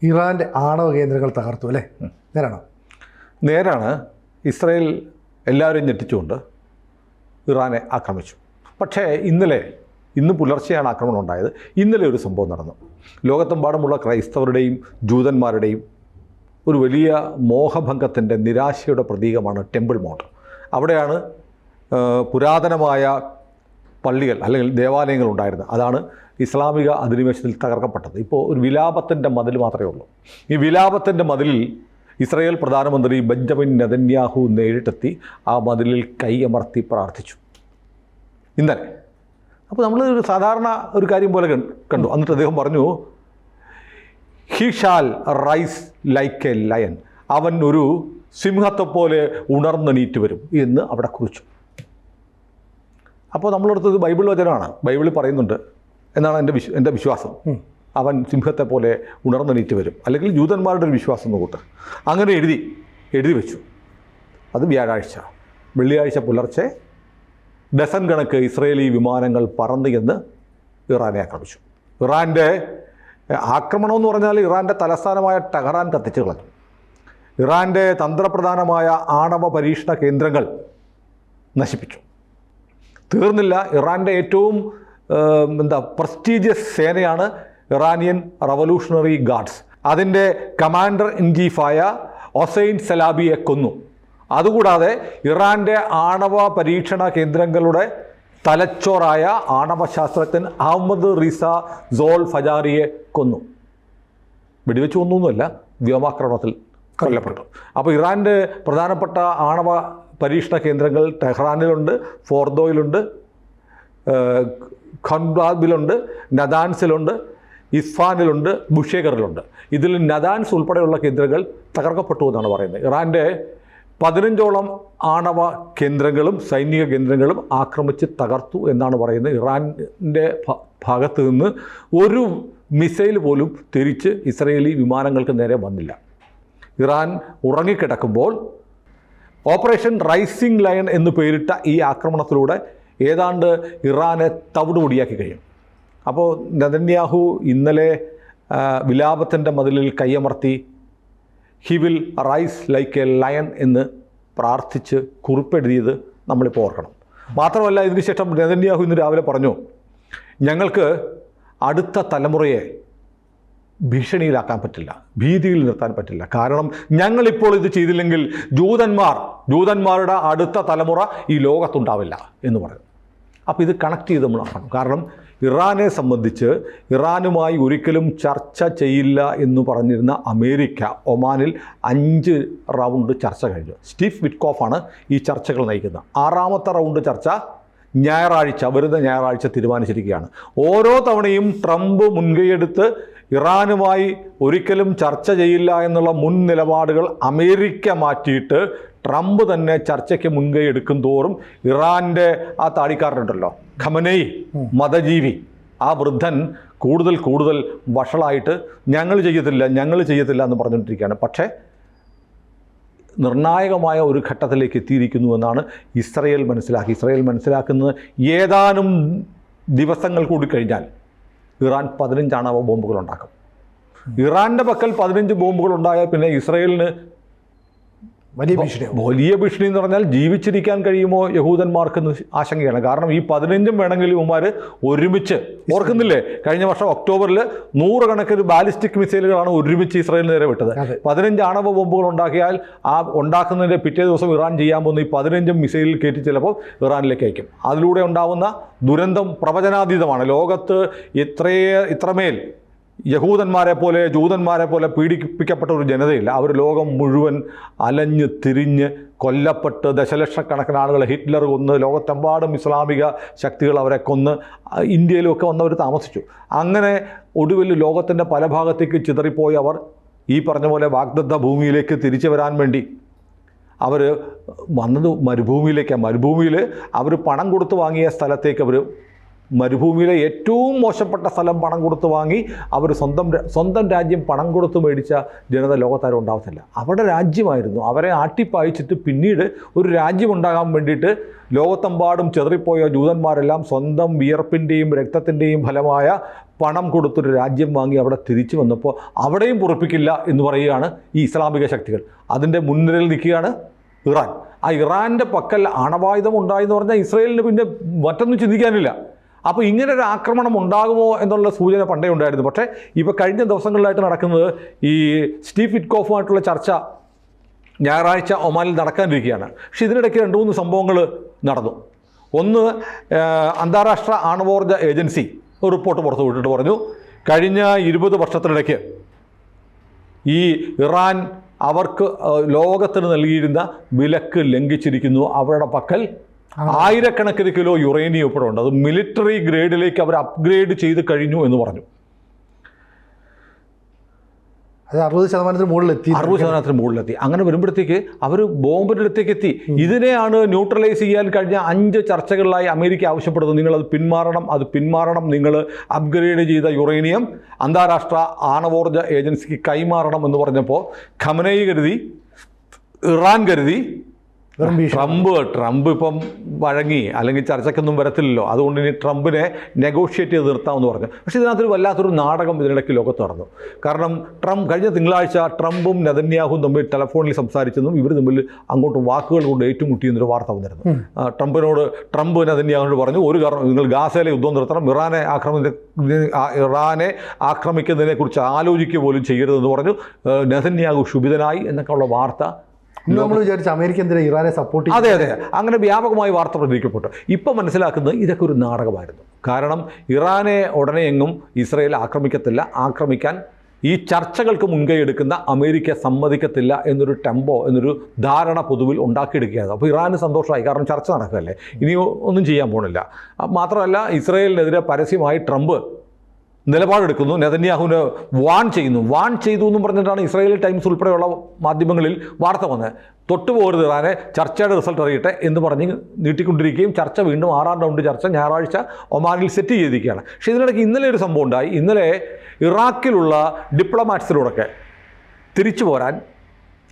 ഇറാൻ്റെ ആണവ കേന്ദ്രങ്ങൾ തകർത്തു അല്ലേ? നേരാണോ? നേരാണ്. ഇസ്രായേൽ എല്ലാവരെയും ഞെട്ടിച്ചുകൊണ്ട് ഇറാനെ ആക്രമിച്ചു. പക്ഷേ ഇന്ന് പുലർച്ചെയാണ് ആക്രമണം ഉണ്ടായത്. ഇന്നലെ ഒരു സംഭവം നടന്നു. ലോകത്തെമ്പാടുമുള്ള ക്രൈസ്തവരുടെയും ജൂതന്മാരുടെയും ഒരു വലിയ മോഹഭംഗത്തിൻ്റെ നിരാശയുടെ പ്രതീകമാണ് ടെമ്പിൾ മൗണ്ട്. അവിടെയാണ് പുരാതനമായ പള്ളികൾ അല്ലെങ്കിൽ ദേവാലയങ്ങൾ ഉണ്ടായിരുന്നത്. അതാണ് ഇസ്ലാമിക അധിനിവേശത്തിൽ തകർക്കപ്പെട്ടത്. ഇപ്പോൾ ഒരു വിലാപത്തിൻ്റെ മതിൽ മാത്രമേ ഉള്ളൂ. ഈ വിലാപത്തിൻ്റെ മതിലിൽ ഇസ്രായേൽ പ്രധാനമന്ത്രി ബെഞ്ചമിൻ നെതന്യാഹു നേരിട്ടെത്തി ആ മതിലിൽ കൈയമർത്തി പ്രാർത്ഥിച്ചു ഇന്നലെ. അപ്പോൾ നമ്മൾ ഒരു സാധാരണ ഒരു കാര്യം പോലെ കണ്ടു. എന്നിട്ട് അദ്ദേഹം പറഞ്ഞു, he shall rise like a lion, അവൻ ഒരു സിംഹത്തെപ്പോലെ ഉണർന്നെണീറ്റ് വരും എന്ന് അവിടെ കുറിച്ചു. അപ്പോൾ നമ്മളെടുത്തത് ബൈബിൾ വചനമാണ്. ബൈബിളിൽ പറയുന്നുണ്ട് എന്നാണ് എൻ്റെ വിശ്വാസം. അവൻ സിംഹത്തെ പോലെ ഉണർന്നെണീറ്റ് വരും, അല്ലെങ്കിൽ ജൂതന്മാരുടെ ഒരു വിശ്വാസം എന്ന് കൂട്ട്. അങ്ങനെ എഴുതി വെച്ചു. അത് വ്യാഴാഴ്ച. വെള്ളിയാഴ്ച പുലർച്ചെ ഡസൻ കണക്ക് ഇസ്രയേലി വിമാനങ്ങൾ പറന്ന് എന്ന് ഇറാനെ ആക്രമിച്ചു. ഇറാൻ്റെ ആക്രമണമെന്ന് പറഞ്ഞാൽ ഇറാൻ്റെ തലസ്ഥാനമായ ടെഹ്റാൻ കത്തിച്ചു കളഞ്ഞു. ഇറാൻ്റെ തന്ത്രപ്രധാനമായ ആണവ പരീക്ഷണ കേന്ദ്രങ്ങൾ നശിപ്പിച്ചു. തീർന്നില്ല. ഇറാൻ്റെ ഏറ്റവും പ്രസ്റ്റീജിയസ് സേനയാണ് ഇറാനിയൻ റവല്യൂഷണറി ഗാർഡ്സ്. അതിൻ്റെ കമാൻഡർ ഇൻ ചീഫായ ഒസൈൻ സലാബിയെ കൊന്നു. അതുകൂടാതെ ഇറാൻ്റെ ആണവ പരീക്ഷണ കേന്ദ്രങ്ങളുടെ തലച്ചോറായ ആണവശാസ്ത്രജ്ഞൻ അഹമ്മദ് റിസ സോൾ ഫജാറിയെ കൊന്നു. വെടിവെച്ച് കൊന്നൊന്നുമല്ല, വ്യോമാക്രമണത്തിൽ കൊല്ലപ്പെട്ടു. അപ്പോൾ ഇറാൻ്റെ പ്രധാനപ്പെട്ട ആണവ പരീക്ഷണ കേന്ദ്രങ്ങൾ ടെഹ്റാനിലുണ്ട്, ഫോർദോയിലുണ്ട്, ഖൻബാബിലുണ്ട്, നദാൻസിലുണ്ട്, ഇസ്ഫാനിലുണ്ട്, ബുഷേഗറിലുണ്ട്. ഇതിൽ നദാൻസ് ഉൾപ്പെടെയുള്ള കേന്ദ്രങ്ങൾ തകർക്കപ്പെട്ടു എന്നാണ് പറയുന്നത്. ഇറാൻ്റെ 15ഓളം ആണവ കേന്ദ്രങ്ങളും സൈനിക കേന്ദ്രങ്ങളും ആക്രമിച്ച് തകർത്തു എന്നാണ് പറയുന്നത്. ഇറാൻ്റെ ഭാഗത്ത് നിന്ന് ഒരു മിസൈൽ പോലും തിരിച്ച് ഇസ്രയേലി വിമാനങ്ങൾക്ക് നേരെ വന്നില്ല. ഇറാൻ ഉറങ്ങിക്കിടക്കുമ്പോൾ ഓപ്പറേഷൻ റൈസിംഗ് ലയൺ എന്ന് പേരിട്ട ഈ ആക്രമണത്തിലൂടെ ഏതാണ്ട് ഇറാനെ തവിടുപൊടിയാക്കി കഴിയും. അപ്പോൾ നെതന്യാഹു ഇന്നലെ വിലാപത്തിൻ്റെ മതിലിൽ കൈയമർത്തി he will rise like a lion എന്ന് പ്രാർത്ഥിച്ച് കുറിപ്പെഴുതിയത് നമ്മളിപ്പോൾ ഓർക്കണം. മാത്രമല്ല, ഇതിനുശേഷം നെതന്യാഹു ഇന്ന് രാവിലെ പറഞ്ഞു, ഞങ്ങൾക്ക് അടുത്ത തലമുറയെ ഭീഷണിയിലാക്കാൻ പറ്റില്ല, ഭീതിയിൽ നിർത്താൻ പറ്റില്ല. കാരണം ഞങ്ങളിപ്പോൾ ഇത് ചെയ്തില്ലെങ്കിൽ ജൂതന്മാരുടെ അടുത്ത തലമുറ ഈ ലോകത്തുണ്ടാവില്ല എന്ന് പറയും. അപ്പോൾ ഇത് കണക്ട് ചെയ്ത് നമ്മൾ നോക്കണം. കാരണം ഇറാനെ സംബന്ധിച്ച് ഇറാനുമായി ഒരിക്കലും ചർച്ച ചെയ്യില്ല എന്ന് പറഞ്ഞിരുന്ന അമേരിക്ക ഒമാനിൽ 5 റൗണ്ട് ചർച്ച കഴിഞ്ഞു. സ്റ്റീവ് വിറ്റ്കോഫാണ് ഈ ചർച്ചകൾ നയിക്കുന്നത്. 6ാമത്തെ റൗണ്ട് ചർച്ച വരുന്ന ഞായറാഴ്ച തീരുമാനിച്ചിരിക്കുകയാണ്. ഓരോ തവണയും ട്രംപ് മുൻകൈയെടുത്ത് ഇറാനുമായി ഒരിക്കലും ചർച്ച ചെയ്യില്ല എന്നുള്ള മുൻ നിലപാടുകൾ അമേരിക്ക മാറ്റിയിട്ട് ട്രംപ് തന്നെ ചർച്ചയ്ക്ക് മുൻകൈ എടുക്കും തോറും ഇറാൻ്റെ ആ താടിക്കാരനുണ്ടല്ലോ, ഖമനേയി, മതജീവി, ആ വൃദ്ധൻ കൂടുതൽ വഷളായിട്ട് ഞങ്ങൾ ചെയ്യത്തില്ല എന്ന് പറഞ്ഞുകൊണ്ടിരിക്കുകയാണ്. പക്ഷേ നിർണായകമായ ഒരു ഘട്ടത്തിലേക്ക് എത്തിയിരിക്കുന്നു എന്നാണ് ഇസ്രയേൽ മനസ്സിലാക്കുന്നത്. ഏതാനും ദിവസങ്ങൾ കൂടി കഴിഞ്ഞാൽ ഇറാൻ 15 ആണവ ബോംബുകൾ ഉണ്ടാക്കും. ഇറാൻ്റെ പക്കൽ 15 ബോംബുകൾ ഉണ്ടായാൽ പിന്നെ ഇസ്രയേലിന് വലിയ ഭീഷണി എന്ന് പറഞ്ഞാൽ ജീവിച്ചിരിക്കാൻ കഴിയുമോ യഹൂദന്മാർക്കെന്ന് ആശങ്കയാണ്. കാരണം ഈ 15 വേണമെങ്കിൽ ഇവന്മാർ ഒരുമിച്ച്, ഓർക്കുന്നില്ലേ, കഴിഞ്ഞ വർഷം ഒക്ടോബറിൽ 100 കണക്കിന് ബാലിസ്റ്റിക് മിസൈലുകളാണ് ഒരുമിച്ച് ഇസ്രായേലിന് നേരെ വിട്ടത്. 15 ആണവ ബോംബുകൾ ഉണ്ടാക്കിയാൽ ആ ഉണ്ടാക്കുന്നതിൻ്റെ പിറ്റേ ദിവസം ഇറാൻ ചെയ്യാൻ പോകുന്ന ഈ 15 മിസൈലിൽ കയറ്റി ചിലപ്പോൾ ഇറാനിലേക്ക് അയക്കും. അതിലൂടെ ഉണ്ടാവുന്ന ദുരന്തം പ്രവചനാതീതമാണ്. ലോകത്ത് ഇത്രമേൽ യഹൂദന്മാരെ പോലെ ജൂതന്മാരെ പോലെ പീഡിപ്പിക്കപ്പെട്ട ഒരു ജനതയില്ല. അവർ ലോകം മുഴുവൻ അലഞ്ഞ് തിരിഞ്ഞ് കൊല്ലപ്പെട്ട് ദശലക്ഷക്കണക്കിന് ആളുകളെ ഹിറ്റ്ലർ കൊന്ന്, ലോകത്തെമ്പാടും ഇസ്ലാമിക ശക്തികൾ അവരെ കൊന്ന്, ഇന്ത്യയിലുമൊക്കെ വന്നവർ താമസിച്ചു. അങ്ങനെ ഒടുവിൽ ലോകത്തിൻ്റെ പല ഭാഗത്തേക്ക് ചിതറിപ്പോയി അവർ ഈ പറഞ്ഞ പോലെ വാഗ്ദത്ത ഭൂമിയിലേക്ക് തിരിച്ചു വരാൻ വേണ്ടി അവർ വന്നത് മരുഭൂമിയിലേക്കാണ്. മരുഭൂമിയിൽ അവർ പണം കൊടുത്ത് വാങ്ങിയ സ്ഥലത്തേക്ക് അവർ മരുഭൂമിയിലെ ഏറ്റവും മോശപ്പെട്ട സ്ഥലം പണം കൊടുത്ത് വാങ്ങി അവർ സ്വന്തം രാജ്യം പണം കൊടുത്ത് മേടിച്ച ജനത ലോകത്താരും ഉണ്ടാവത്തില്ല. അവരുടെ രാജ്യമായിരുന്നു. അവരെ ആട്ടിപ്പായിച്ചിട്ട് പിന്നീട് ഒരു രാജ്യമുണ്ടാകാൻ വേണ്ടിയിട്ട് ലോകത്തെമ്പാടും ചെതറിപ്പോയ ജൂതന്മാരെല്ലാം സ്വന്തം വിയർപ്പിൻ്റെയും രക്തത്തിൻ്റെയും ഫലമായ പണം കൊടുത്തൊരു രാജ്യം വാങ്ങി അവിടെ തിരിച്ചു വന്നപ്പോൾ അവിടെയും പൊറുപ്പിക്കില്ല എന്ന് പറയുകയാണ് ഈ ഇസ്ലാമിക ശക്തികൾ. അതിൻ്റെ മുൻനിരയിൽ നിൽക്കുകയാണ് ഇറാൻ. ആ ഇറാൻ്റെ പക്കൽ ആണവായുധം ഉണ്ടായെന്ന് പറഞ്ഞാൽ ഇസ്രയേലിന് പിന്നെ മറ്റൊന്നും ചിന്തിക്കാനില്ല. അപ്പോൾ ഇങ്ങനെ ഒരു ആക്രമണം ഉണ്ടാകുമോ എന്നുള്ള സൂചന പണ്ടേ ഉണ്ടായിരുന്നു. പക്ഷേ ഇപ്പോൾ കഴിഞ്ഞ ദിവസങ്ങളിലായിട്ട് നടക്കുന്നത് ഈ സ്റ്റീവ് വിറ്റ്കോഫുമായിട്ടുള്ള ചർച്ച ഞായറാഴ്ച ഒമാനിൽ നടക്കാനിരിക്കുകയാണ്. പക്ഷേ ഇതിനിടയ്ക്ക് 2-3 സംഭവങ്ങൾ നടന്നു. ഒന്ന്, അന്താരാഷ്ട്ര ആണവോർജ ഏജൻസി ഒരു റിപ്പോർട്ട് പുറത്തു വിട്ടിട്ട് പറഞ്ഞു, കഴിഞ്ഞ 20 വർഷത്തിനിടയ്ക്ക് ഈ ഇറാൻ അവർക്ക് ലോകത്തിന് നൽകിയിരുന്ന വിലക്ക് ലംഘിച്ചിരിക്കുന്നു. അവരുടെ പക്കൽ ആയിരക്കണക്കിന് കിലോ യുറേനിയം ഇപ്പോൾ ഉണ്ട്. അത് മിലിറ്ററി ഗ്രേഡിലേക്ക് അവർ അപ്ഗ്രേഡ് ചെയ്ത് കഴിഞ്ഞു എന്ന് പറഞ്ഞു. അത് 60% മുകളിലെത്തി. 60% മുകളിലെത്തി. അങ്ങനെ വരുമ്പോഴത്തേക്ക് അവർ ബോംബിൻ്റെ അടുത്തേക്ക് എത്തി. ഇതിനെയാണ് ന്യൂട്രലൈസ് ചെയ്യാൻ കഴിഞ്ഞ 5 ചർച്ചകളിലായി അമേരിക്ക ആവശ്യപ്പെടുന്നത്. നിങ്ങളത് പിന്മാറണം, നിങ്ങൾ അപ്ഗ്രേഡ് ചെയ്ത യുറേനിയം അന്താരാഷ്ട്ര ആണവോർജ ഏജൻസിക്ക് കൈമാറണം എന്ന് പറഞ്ഞപ്പോൾ ഖമനയി കരുതി, ഇറാൻ കരുതി ട്രംപ് ഇപ്പം വഴങ്ങി, അല്ലെങ്കിൽ ചർച്ചയ്ക്കൊന്നും വരത്തില്ലല്ലോ, അതുകൊണ്ട് ഇനി ട്രംപിനെ നെഗോഷിയേറ്റ് ചെയ്ത് നിർത്താമെന്ന് പറഞ്ഞു. പക്ഷേ ഇതിനകത്തൊരു വല്ലാത്തൊരു നാടകം ഇതിനിടയ്ക്ക് ലോകത്ത് നടന്നു. കാരണം കഴിഞ്ഞ തിങ്കളാഴ്ച ട്രംപും നെതന്യാഹുവും തമ്മിൽ ടെലഫോണിൽ സംസാരിച്ചെന്നും ഇവർ തമ്മിൽ അങ്ങോട്ട് വാക്കുകൾ കൊണ്ട് ഏറ്റുമുട്ടിയെന്നൊരു വാർത്ത വന്നിരുന്നു. ട്രംപ് നെതന്യാഹുവിനോട് പറഞ്ഞു, ഒരു കാരണം നിങ്ങൾ ഗാസയിലെ യുദ്ധം നിർത്തണം, ഇറാനെ ആക്രമിക്കുന്നതിനെക്കുറിച്ച് ആലോചിക്കുക പോലും ചെയ്യരുതെന്ന് പറഞ്ഞു. നെതന്യാഹു ക്ഷുഭിതനായി എന്നൊക്കെയുള്ള വാർത്ത നമ്മൾ വിചാരിച്ചു അമേരിക്ക എന്തിനാ ഇറാനെ സപ്പോർട്ട് ചെയ്യും. അതെ, അങ്ങനെ വ്യാപകമായി വാർത്ത പ്രചരിക്കപ്പെട്ടു. ഇപ്പം മനസ്സിലാക്കുന്നത് ഇതൊക്കെ ഒരു നാടകമായിരുന്നു. കാരണം ഇറാനെ ഉടനെ എങ്ങും ഇസ്രയേൽ ആക്രമിക്കത്തില്ല, ആക്രമിക്കാൻ ഈ ചർച്ചകൾക്ക് മുൻകൈ എടുക്കുന്ന അമേരിക്ക സമ്മതിക്കത്തില്ല എന്നൊരു എന്നൊരു ധാരണ പൊതുവിൽ ഉണ്ടാക്കിയെടുക്കുകയാണ്. അപ്പോൾ ഇറാന് സന്തോഷമായി, കാരണം ചർച്ച നടക്കുകയല്ലേ, ഇനി ഒന്നും ചെയ്യാൻ പോണില്ല. മാത്രമല്ല ഇസ്രയേലിനെതിരെ പരസ്യമായി ട്രംപ് നിലപാടെടുക്കുന്നു, നെതന്യാഹുവിനെ വാൺ ചെയ്തു എന്നും പറഞ്ഞിട്ടാണ് ഇസ്രായേൽ ടൈംസ് ഉൾപ്പെടെയുള്ള മാധ്യമങ്ങളിൽ വാർത്ത വന്നത്. തൊട്ടുപോകരുത് ഇറാനെ, ചർച്ചയുടെ റിസൾട്ട് അറിയട്ടെ എന്ന് പറഞ്ഞ് നീട്ടിക്കൊണ്ടിരിക്കുകയും ചർച്ച വീണ്ടും 6ാം റൗണ്ട് ചർച്ച ഞായറാഴ്ച ഒമാനിൽ സെറ്റ് ചെയ്തിരിക്കുകയാണ്. പക്ഷേ ഇതിനിടയ്ക്ക് ഇന്നലെ ഒരു സംഭവം ഉണ്ടായി. ഇന്നലെ ഇറാഖിലുള്ള ഡിപ്ലോമാറ്റ്സിലൂടെയൊക്കെ തിരിച്ചു പോരാൻ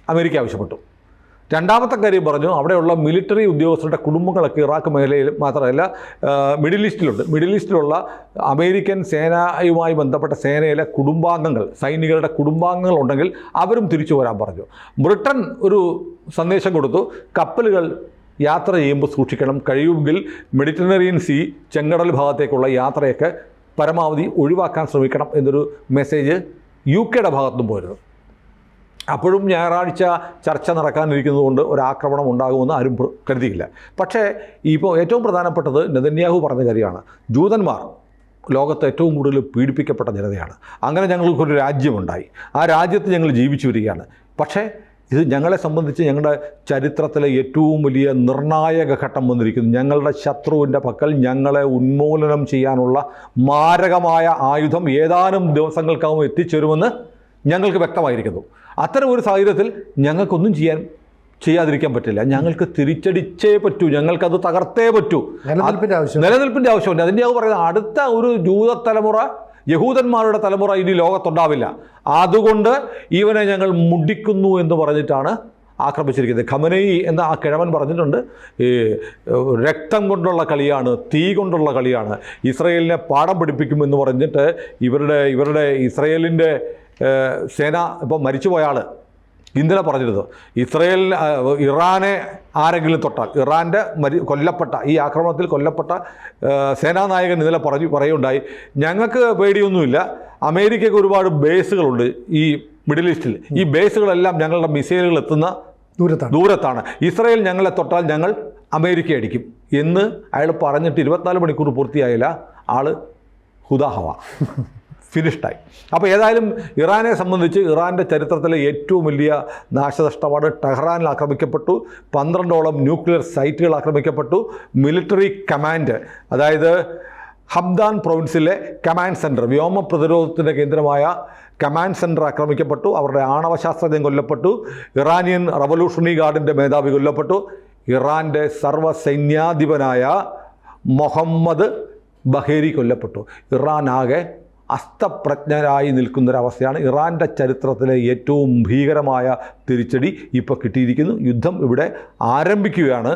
അമേരിക്ക ആവശ്യപ്പെട്ടു. രണ്ടാമത്തെ കാര്യം പറഞ്ഞു, അവിടെയുള്ള മിലിറ്ററി ഉദ്യോഗസ്ഥരുടെ കുടുംബങ്ങളൊക്കെ ഇറാഖ് മേഖലയിൽ മാത്രമല്ല മിഡിൽ ഈസ്റ്റിലുള്ള അമേരിക്കൻ സേനയുമായി ബന്ധപ്പെട്ട സേനയിലെ സൈനികരുടെ കുടുംബാംഗങ്ങൾ ഉണ്ടെങ്കിൽ അവരും തിരിച്ചു വരാൻ പറഞ്ഞു. ബ്രിട്ടൻ ഒരു സന്ദേശം കൊടുത്തു, കപ്പലുകൾ യാത്ര ചെയ്യുമ്പോൾ സൂക്ഷിക്കണം, കഴിയുമെങ്കിൽ മെഡിറ്ററേനിയൻ സീ ചെങ്കടൽ ഭാഗത്തേക്കുള്ള യാത്രയൊക്കെ പരമാവധി ഒഴിവാക്കാൻ ശ്രമിക്കണം എന്നൊരു മെസ്സേജ് UK ഭാഗത്തും പോയിരുന്നു. അപ്പോഴും ഞായറാഴ്ച ചർച്ച നടക്കാനിരിക്കുന്നതുകൊണ്ട് ഒരാക്രമണം ഉണ്ടാകുമെന്ന് ആരും കരുതിയില്ല. പക്ഷേ ഇപ്പോൾ ഏറ്റവും പ്രധാനപ്പെട്ടത് നെതന്യാഹു പറഞ്ഞ കാര്യമാണ്. ജൂതന്മാർ ലോകത്ത് ഏറ്റവും കൂടുതൽ പീഡിപ്പിക്കപ്പെട്ട ജനതയാണ്. അങ്ങനെ ഞങ്ങൾക്കൊരു രാജ്യമുണ്ടായി, ആ രാജ്യത്ത് ഞങ്ങൾ ജീവിച്ചു വരികയാണ്. പക്ഷേ ഇത് ഞങ്ങളെ സംബന്ധിച്ച് ഞങ്ങളുടെ ചരിത്രത്തിലെ ഏറ്റവും വലിയ നിർണായക ഘട്ടം വന്നിരിക്കുന്നു. ഞങ്ങളുടെ ശത്രുവിൻ്റെ പക്കൽ ഞങ്ങളെ ഉന്മൂലനം ചെയ്യാനുള്ള മാരകമായ ആയുധം ഏതാനും ദിവസങ്ങൾക്കകം എത്തിച്ചേരുമെന്ന് ഞങ്ങൾക്ക് വ്യക്തമായിരിക്കുന്നു. അത്തരം ഒരു സാഹചര്യത്തിൽ ഞങ്ങൾക്കൊന്നും ചെയ്യാതിരിക്കാൻ പറ്റില്ല. ഞങ്ങൾക്ക് തിരിച്ചടിച്ചേ പറ്റൂ, ഞങ്ങൾക്കത് തകർത്തേ പറ്റൂ. നിലനിൽപ്പിൻ്റെ ആവശ്യമുണ്ട്. അതിൻ്റെ പറയുന്നത് അടുത്ത ഒരു യഹൂദന്മാരുടെ തലമുറ ഇനി ലോകത്തുണ്ടാവില്ല, അതുകൊണ്ട് ഇവനെ ഞങ്ങൾ മുടിക്കുന്നു എന്ന് പറഞ്ഞിട്ടാണ് ആക്രമിച്ചിരിക്കുന്നത്. ഖമനയി എന്ന ആ കിഴവൻ പറഞ്ഞിട്ടുണ്ട്, ഈ രക്തം കൊണ്ടുള്ള കളിയാണ്, തീ കൊണ്ടുള്ള കളിയാണ്, ഇസ്രയേലിനെ പാഠം പഠിപ്പിക്കുമെന്ന് പറഞ്ഞിട്ട് ഇവരുടെ ഇസ്രയേലിൻ്റെ സേന ഇപ്പോൾ മരിച്ചുപോയ ആൾ ഇന്നലെ പറഞ്ഞിരുന്നു, ഇറാനെ ആരെങ്കിലും തൊട്ടാൽ, ഇറാൻ്റെ ഈ ആക്രമണത്തിൽ കൊല്ലപ്പെട്ട സേനാനായകൻ ഇന്നലെ പറയുണ്ടായി, ഞങ്ങൾക്ക് പേടിയൊന്നുമില്ല, അമേരിക്കയ്ക്ക് ഒരുപാട് ബേസുകളുണ്ട് ഈ മിഡിൽ ഈസ്റ്റിൽ, ഈ ബേസുകളെല്ലാം ഞങ്ങളുടെ മിസൈലുകൾ എത്തുന്ന ദൂരത്താണ്, ഇസ്രയേൽ ഞങ്ങളെ തൊട്ടാൽ ഞങ്ങൾ അമേരിക്ക അടിക്കും എന്ന് അയാൾ പറഞ്ഞിട്ട് 24 മണിക്കൂർ പൂർത്തിയായില്ല, ആൾ ഹുദാഹവ ഫിനിഷ്ഡായി. അപ്പോൾ ഏതായാലും ഇറാനെ സംബന്ധിച്ച് ഇറാൻ്റെ ചരിത്രത്തിലെ ഏറ്റവും വലിയ നാശനഷ്ടമാണ്. ടെഹ്റാനിൽ ആക്രമിക്കപ്പെട്ടു, 12ഓളം ന്യൂക്ലിയർ സൈറ്റുകൾ ആക്രമിക്കപ്പെട്ടു, മിലിറ്ററി കമാൻഡ്, അതായത് ഹംദാൻ പ്രൊവിൻസിലെ കമാൻഡ് സെൻറ്റർ, വ്യോമ പ്രതിരോധത്തിൻ്റെ കേന്ദ്രമായ കമാൻഡ് സെൻറ്റർ ആക്രമിക്കപ്പെട്ടു, അവരുടെ ആണവശാസ്ത്രജ്ഞൻ കൊല്ലപ്പെട്ടു, ഇറാനിയൻ റവല്യൂഷണറി ഗാർഡിൻ്റെ മേധാവി കൊല്ലപ്പെട്ടു, ഇറാൻ്റെ സർവ്വസൈന്യാധിപനായ മുഹമ്മദ് ബഹേരി കൊല്ലപ്പെട്ടു. ഇറാൻ ആകെ അസ്തപ്രജ്ഞരായി നിൽക്കുന്നൊരവസ്ഥയാണ്. ഇറാൻ്റെ ചരിത്രത്തിലെ ഏറ്റവും ഭീകരമായ തിരിച്ചടി ഇപ്പോൾ കിട്ടിയിരിക്കുന്നു. യുദ്ധം ഇവിടെ ആരംഭിക്കുകയാണ്.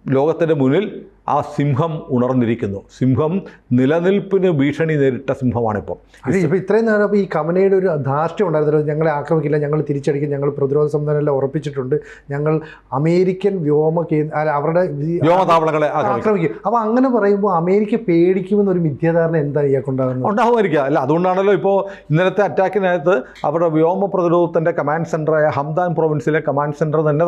ലോകത്തിൻ്റെ മുന്നിൽ ആ സിംഹം ഉണർന്നിരിക്കുന്നു. സിംഹം നിലനിൽപ്പിന് ഭീഷണി നേരിട്ട സിംഹമാണിപ്പോൾ. അത് ഇപ്പോൾ ഇത്രയും നേരം അപ്പോൾ ഈ ഖമനയുടെ ഒരു ധാർഷ്ട്യം ഉണ്ടായിരുന്നല്ലോ, ഞങ്ങളെ ആക്രമിക്കില്ല, ഞങ്ങൾ തിരിച്ചടിക്കും, ഞങ്ങൾ പ്രതിരോധ സംവിധാനം എല്ലാം ഉറപ്പിച്ചിട്ടുണ്ട്, ഞങ്ങൾ അമേരിക്കൻ അവരുടെ വ്യോമതാവളങ്ങളെ ആക്രമിക്കും. അപ്പോൾ അങ്ങനെ പറയുമ്പോൾ അമേരിക്ക പേടിക്കുമെന്നൊരു മിഥ്യാധാരണ എന്താ ഇയാൾക്കുണ്ടാകുന്നത്? ഉണ്ടാകുമായിരിക്കുക. അല്ല, അതുകൊണ്ടാണല്ലോ ഇപ്പോൾ ഇന്നലത്തെ അറ്റാക്കിനകത്ത് അവരുടെ വ്യോമ പ്രതിരോധത്തിൻ്റെ കമാൻഡ് സെൻ്ററായ ഹംദാൻ പ്രൊവിൻസിലെ കമാൻഡ് സെൻറ്റർ തന്നെ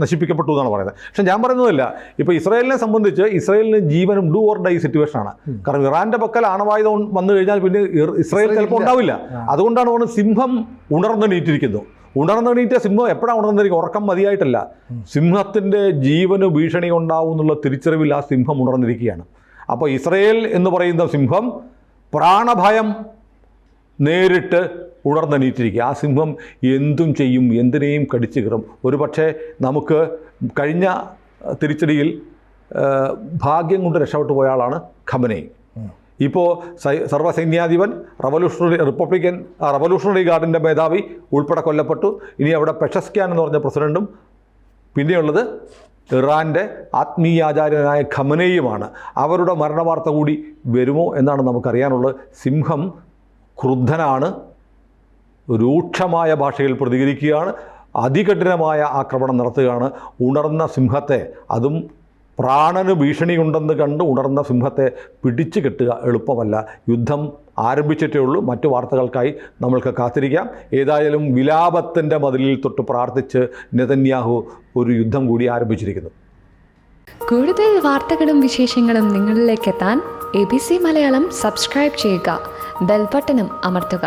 നശിപ്പിക്കപ്പെട്ടു എന്നാണ് പറയുന്നത്. പക്ഷേ ഞാൻ പറയുന്നതല്ല, ഇപ്പോൾ ഇസ്രായേലിനെ സംബന്ധിച്ച് ഇസ്രായേലിന് ജീവനും ഡു ഓർ ഡൈ സിറ്റുവേഷനാണ്. കാരണം ഇറാൻ്റെ പക്കൽ ആണവായുധം വന്നു കഴിഞ്ഞാൽ പിന്നെ ഇസ്രായേൽ ചിലപ്പോൾ ഉണ്ടാവില്ല. അതുകൊണ്ടാണ് പറയുന്നത് സിംഹം ഉണർന്നെണീറ്റിരിക്കുന്നു. ഉണർന്നെണീറ്റ സിംഹം എപ്പോഴാണ് ഉണർന്നിരിക്കുക? ഉറക്കം മതിയായിട്ടല്ല, സിംഹത്തിൻ്റെ ജീവന് ഭീഷണി ഉണ്ടാവും എന്നുള്ള തിരിച്ചറിവിൽ ആ സിംഹം ഉണർന്നിരിക്കുകയാണ്. അപ്പോൾ ഇസ്രായേൽ എന്ന് പറയുന്ന സിംഹം പ്രാണഭയം നേരിട്ട് ഉണർന്നെണീറ്റിരിക്കുക. ആ സിംഹം എന്തും ചെയ്യും, എന്തിനേയും കടിച്ചു കീറും. ഒരു പക്ഷേ നമുക്ക് കഴിഞ്ഞ തിരിച്ചടിയിൽ ഭാഗ്യം കൊണ്ട് രക്ഷപ്പെട്ടു പോയ ആളാണ് ഖമനൈ. ഇപ്പോൾ സർവ്വസൈന്യാധിപൻ റവല്യൂഷണറി ഗാർഡിൻ്റെ മേധാവി ഉൾപ്പെടെ കൊല്ലപ്പെട്ടു. ഇനി അവിടെ പെഷസ്ക്യാൻ എന്ന് പറഞ്ഞ പ്രസിഡൻറ്റും പിന്നെയുള്ളത് ഇറാൻ്റെ ആത്മീയാചാര്യനായ ഖമനൈയുമാണ്. അവരുടെ മരണവാർത്ത കൂടി വരുമോ എന്നാണ് നമുക്കറിയാനുള്ളത്. സിംഹം ക്രുദ്ധനാണ്, രൂക്ഷമായ ഭാഷയിൽ പ്രതികരിക്കുകയാണ്, അതികഠിനമായ ആക്രമണം നടത്തുകയാണ്. ഉണർന്ന സിംഹത്തെ, അതും പ്രാണന് ഭീഷണിയുണ്ടെന്ന് കണ്ട് ഉണർന്ന സിംഹത്തെ പിടിച്ചു കെട്ടുക എളുപ്പമല്ല. യുദ്ധം ആരംഭിച്ചിട്ടേ ഉള്ളൂ. മറ്റു വാർത്തകൾക്കായി നമ്മൾക്ക് കാത്തിരിക്കാം. ഏതായാലും വിലാപത്തിൻ്റെ മതിലിൽ തൊട്ട് പ്രാർത്ഥിച്ച് നെതന്യാഹു ഒരു യുദ്ധം കൂടി ആരംഭിച്ചിരിക്കുന്നു. കൂടുതൽ വാർത്തകളും വിശേഷങ്ങളും നിങ്ങളിലേക്ക് എത്താൻ ABC മലയാളം സബ്സ്ക്രൈബ് ചെയ്യുക, ബെൽ ബട്ടണും അമർത്തുക.